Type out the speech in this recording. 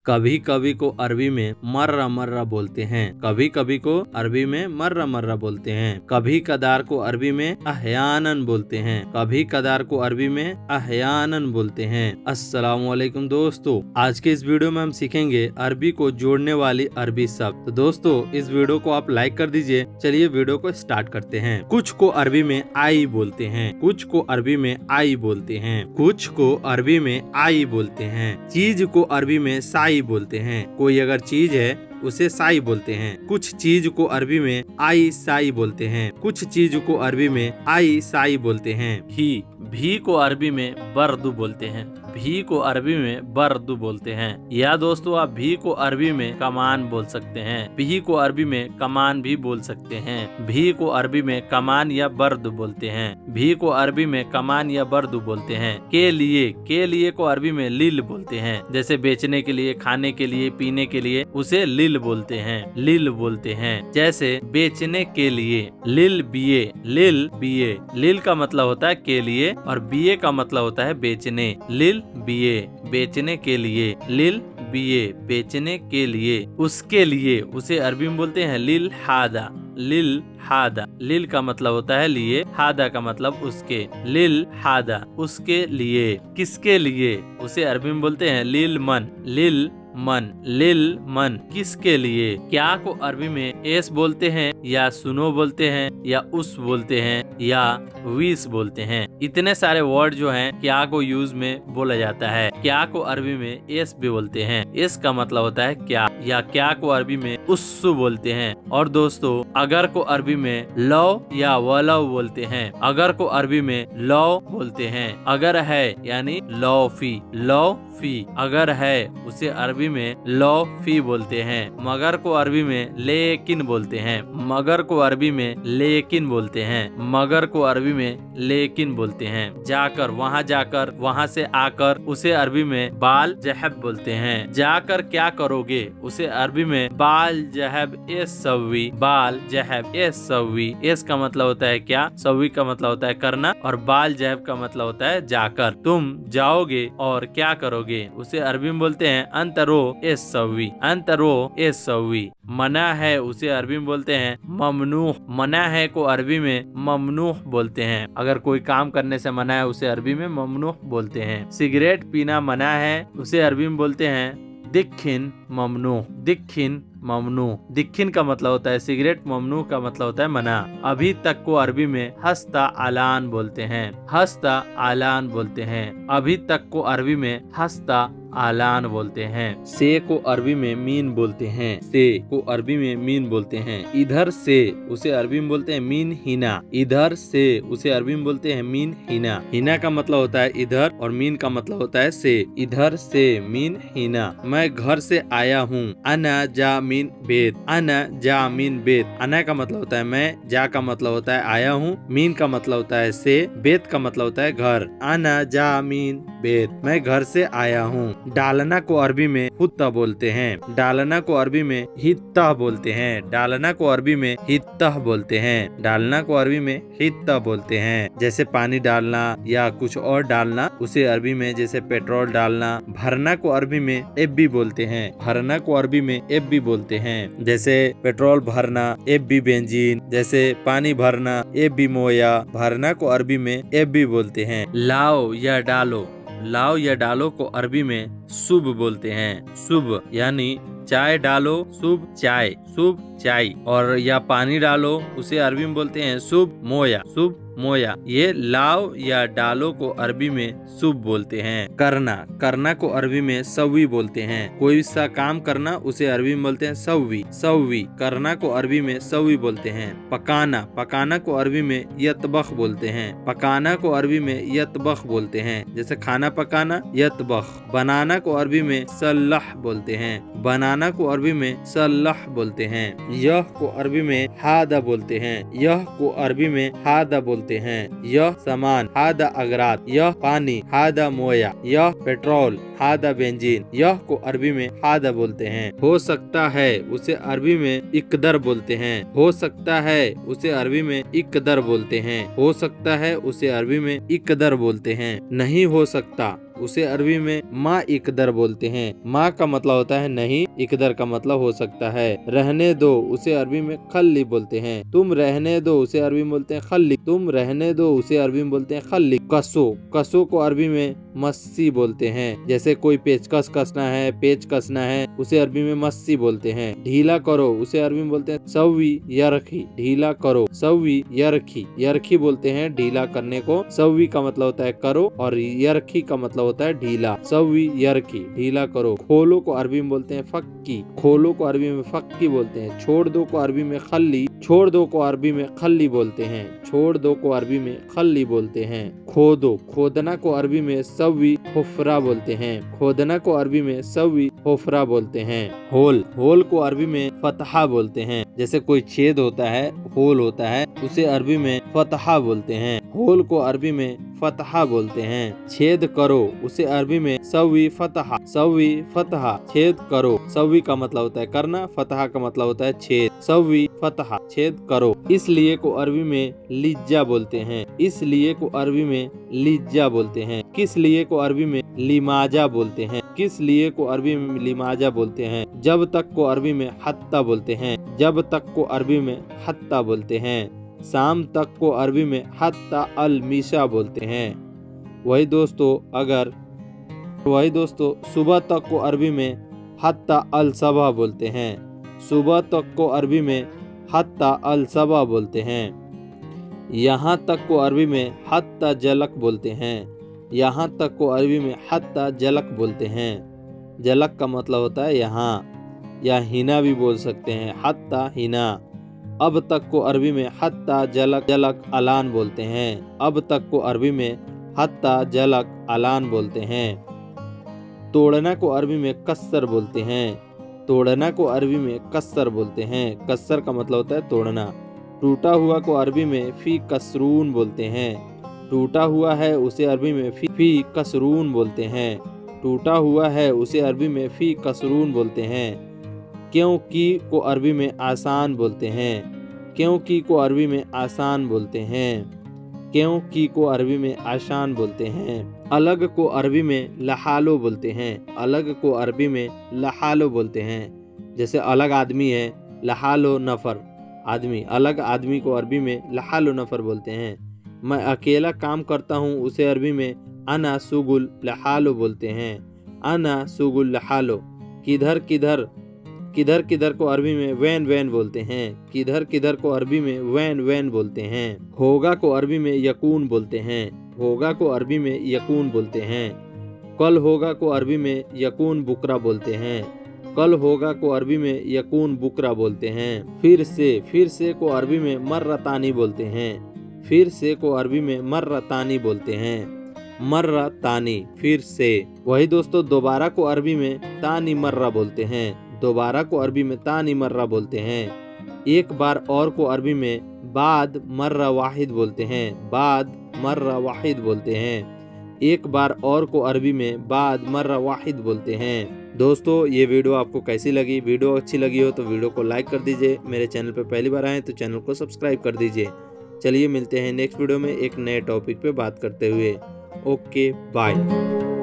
कभी कभी को अरबी में मर्रा मर्रा बोलते हैं। कभी कभी को अरबी में मर्रा मर्रा बोलते हैं। कभी कदार को अरबी में अहयानन बोलते हैं। कभी कदार को अरबी में अहयानन बोलते हैं। अस्सलामुअलैकुम दोस्तों, आज के इस वीडियो में हम सीखेंगे अरबी को जोड़ने वाली अरबी शब्द। तो दोस्तों, इस वीडियो को आप लाइक कर दीजिए। चलिए वीडियो को स्टार्ट करते हैं। कुछ को अरबी में आई बोलते हैं। कुछ को अरबी में आई बोलते हैं। कुछ को अरबी में आई बोलते हैं। चीज को अरबी में साई बोलते हैं। कोई अगर चीज है उसे साई बोलते हैं। कुछ चीज को अरबी में आई साई बोलते हैं। कुछ चीज को अरबी में आई साई बोलते हैं। भी को अरबी में बर्दू बोलते हैं। भी को अरबी में बर्दू बोलते हैं। या दोस्तों, आप भी को अरबी में कमान बोल सकते हैं। भी को अरबी में कमान भी बोल सकते हैं। भी को अरबी में कमान या बर्दू बोलते हैं। भी को अरबी में कमान या बर्दू बोलते हैं। के लिए को अरबी में लिल बोलते हैं। जैसे बेचने के लिए, खाने के लिए, पीने के लिए उसे लिल बोलते हैं। लिल बोलते हैं। जैसे बेचने के लिए लिल बिये, लिल बिये। लिल का मतलब होता है के लिए और बिये का मतलब होता है बेचने। लिल बिये बेचने के लिए, लिल बिये बेचने के लिए। उसके लिए उसे अरबी में बोलते हैं लिल हादा। लिल हादा, लिल का मतलब होता है लिए, हादा का मतलब उसके। लिल हादा उसके लिए। किसके लिए उसे अरबी में बोलते हैं लिल मन। लिल मन, लिल मन किसके लिए। क्या को अरबी में एस बोलते हैं या सुनो बोलते हैं या उस बोलते हैं या विस बोलते हैं। इतने सारे वर्ड जो हैं क्या को यूज में बोला जाता है। क्या को अरबी में एस भी बोलते हैं। एस का मतलब होता है क्या, या क्या को अरबी में उस्सु बोलते हैं। और दोस्तों, अगर को अरबी में लव या वलव बोलते हैं। अगर को अरबी में लव बोलते हैं। अगर है यानी लौफी, लव फी। अगर है उसे अरबी में लौ फी बोलते हैं। मगर को अरबी में लेकिन बोलते हैं। मगर को अरबी में लेकिन बोलते हैं। मगर को अरबी में लेकिन बोलते हैं। जाकर, वहाँ से आकर उसे अरबी में बाल जहब बोलते हैं। जाकर क्या करोगे उसे अरबी में बाल जहब एस सवी। बाल जहब एस सवी। एस का मतलब होता है क्या, सवी का मतलब होता है करना और बाल जहब का मतलब होता है जाकर। तुम जाओगे और क्या करोगे उसे अरबी में बोलते हैं अंतरो एस सवी। अंतरो एस सवी। मना है उसे अरबी में बोलते हैं ममनूह। मना है को अरबी में ममनूह बोलते हैं। अगर कोई काम करने से मना है उसे अरबी में ममनूह बोलते हैं। सिगरेट पीना मना है उसे अरबी में बोलते हैं दिखिन ममनूह। दिखिन ममनू। दिखिन का मतलब होता है सिगरेट, ममनू का मतलब होता है मना। अभी तक को अरबी में हस्ता आलान बोलते हैं। हस्ता आलान बोलते हैं। अभी तक को अरबी में हस्ता आलान बोलते हैं। से को अरबी में मीन बोलते हैं। से को अरबी में मीन बोलते हैं। इधर से उसे अरबी में बोलते हैं मीन हिना। इधर से उसे अरबी में बोलते हैं मीन हिना। हिना का मतलब होता है इधर और मीन का मतलब होता है से। इधर से मीन हिना। मैं घर से आया हूँ। अना जा मीन बेत। अना जा मीन बेत। अना का मतलब होता है मैं, जा का मतलब होता है आया हूँ, मीन का मतलब होता है से, बेत का मतलब होता है घर। अना जा मीन बेत, मैं घर से आया हूँ। डालना को अरबी में हुत्ता बोलते हैं। डालना को अरबी में हित्ता बोलते हैं। डालना को अरबी में हित्ता बोलते हैं। डालना को अरबी में हित्ता बोलते हैं। जैसे पानी डालना या कुछ और डालना उसे अरबी में जैसे पेट्रोल डालना। भरना को अरबी में एब्बी बोलते हैं। भरना को अरबी में एब्बी बोलते हैं। जैसे पेट्रोल भरना एब्बी बेंजीन। जैसे पानी भरना एब्बी मोया। भरना को अरबी में एब्बी बोलते हैं। लाओ या डालो, लाओ या डालो को अरबी में शुभ बोलते हैं। शुभ यानी चाय डालो, शुभ चाय, शुभ चाय। और या पानी डालो उसे अरबी में बोलते हैं शुभ मोया, शुभ मोया। ये लाओ या डालो को अरबी में शुभ बोलते हैं। करना, करना को अरबी में सवी बोलते हैं। कोई सा काम करना उसे अरबी में बोलते हैं सवी, सवी। करना को अरबी में सवी बोलते हैं। पकाना, पकाना को अरबी में यतबख बोलते हैं। पकाना को अरबी में यतबख बोलते हैं। जैसे खाना पकाना यतबख। बनाना को अरबी में सल्लाह बोलते हैं। बनाना को अरबी में सल्लाह बोलते हैं। यह को अरबी में हादा बोलते हैं। यह को अरबी में हादा बोलते हैं। यह सामान हादा अगरात। यह पानी हादा मोया। यह पेट्रोल हादा बेंजीन। यह को अरबी में हादा बोलते हैं। हो सकता है उसे अरबी में इकदर बोलते हैं। हो सकता है उसे अरबी में इकदर बोलते हैं। हो सकता है उसे अरबी में इकदर बोलते हैं। नहीं हो सकता उसे अरबी में मा इकदर बोलते हैं। माँ का मतलब होता है नहीं, इकदर का मतलब हो सकता है रहने दो, उसे अरबी में खल्ली बोलते हैं। तुम रहने दो, उसे अरबी में बोलते हैं खल्ली। तुम रहने दो, उसे अरबी में बोलते हैं खल्ली। कसो, कसो को अरबी में मस्सी बोलते हैं। जैसे कोई पेचकस कसना है, पेच कसना है, उसे अरबी में मस्सी बोलते हैं। ढीला करो, उसे अरबी में बोलते हैं सव्वी यरखी। ढीला करो, सव्वी यरखी। यरखी बोलते हैं ढीला करने को। सव्वी का मतलब होता है करो और यरखी का मतलब होता है ढीला। सव्वी यरखी, ढीला करो। खोलो को अरबी में बोलते हैं फक्की। खोलो को अरबी में फक्की बोलते हैं। छोड़ दो को अरबी में खल्ली। छोड़ दो को अरबी में खल्ली बोलते हैं। छोड़ दो को अरबी में खल्ली बोलते हैं। खोदो, खोदना को अरबी में सव्वी हुफ्रा बोलते हैं। खोदना को अरबी में सव्वी हुफ्रा बोलते हैं। होल, होल को अरबी में फतहा बोलते हैं। जैसे कोई छेद होता है, होल होता है, उसे अरबी में फतहा बोलते हैं। होल को अरबी में फतहा बोलते हैं। छेद करो, उसे अरबी में सव्वी फतहा। सव्वी फतहा, छेद करो। सव्वी का मतलब होता है करना, फतहा का मतलब होता है छेद। सव्वी फतहा, छेद करो। इसलिए को अरबी में लिज्जा बोलते हैं। इसलिए को अरबी में लिज्जा बोलते हैं। किस लिए को अरबी में लिमाजा बोलते हैं। किस लिए को अरबी में लिमाजा बोलते हैं। जब तक को अरबी में हत्ता बोलते हैं। जब तक को अरबी में हत्ता बोलते हैं। शाम तक को अरबी में हत्ता अल मीशा बोलते हैं। वही दोस्तों सुबह तक को अरबी में हत्ता अल सबा बोलते हैं। सुबह तक को अरबी में हत्ता अल सबा बोलते हैं। यहाँ तक को अरबी में हत्ता जलक बोलते हैं। यहाँ तक को अरबी में हत्ता जलक बोलते हैं। जलक का मतलब होता है यहाँ, या हिना भी बोल सकते हैं, हत्ता हिना। अब तक को अरबी में हत्ता जलक जलक अलान बोलते हैं। अब तक को अरबी में हत्ता जलक अलान बोलते हैं। तोड़ना को अरबी में कस्सर बोलते हैं। तोड़ना को अरबी में कस्सर बोलते हैं। कस्सर का मतलब होता है तोड़ना। टूटा हुआ को अरबी में फी कसरून बोलते हैं। टूटा हुआ है उसे अरबी में फी कसरून बोलते हैं। टूटा हुआ है उसे अरबी में फी कसरून बोलते हैं। क्योंकि को अरबी में आसान बोलते हैं। क्योंकि को अरबी में आसान बोलते हैं। क्योंकि को अरबी में आसान बोलते हैं। अलग को अरबी में लहालो बोलते हैं। अलग को अरबी में लहालो बोलते हैं। जैसे अलग आदमी है, लहालो नफर आदमी। अलग आदमी को अरबी में लहालो नफर बोलते हैं। मैं अकेला काम करता हूँ, उसे अरबी में अना सुगुल लहालो बोलते हैं। अना सुगुल लहालो। किधर किधर, किधर किधर को अरबी में वैन वैन बोलते हैं। किधर किधर को अरबी में वैन वैन बोलते हैं। होगा को अरबी में यकून बोलते हैं। होगा को अरबी में यकून बोलते हैं। कल होगा को अरबी में यकून बुकरा बोलते हैं। कल होगा को अरबी में यकून बुकरा बोलते हैं। फिर से को अरबी में मर्रा तानी बोलते हैं। फिर से को अरबी में मर्रा तानी बोलते हैं। मर्रा तानी, फिर से। वही दोस्तों दोबारा को अरबी में तानी मर्रा बोलते हैं। दोबारा को अरबी में तानी मर्रा बोलते हैं। एक बार और को अरबी में बाद मर्रा वाहिद बोलते हैं। बाद मर्रा वाहिद बोलते हैं। एक बार और को अरबी में बाद मर्रा वाहिद बोलते हैं। दोस्तों ये वीडियो आपको कैसी लगी? वीडियो अच्छी लगी हो तो वीडियो को लाइक कर दीजिए। मेरे चैनल पर पहली बार आए तो चैनल को सब्सक्राइब कर दीजिए। चलिए मिलते हैं नेक्स्ट वीडियो में एक नए टॉपिक पे बात करते हुए। Okay bye.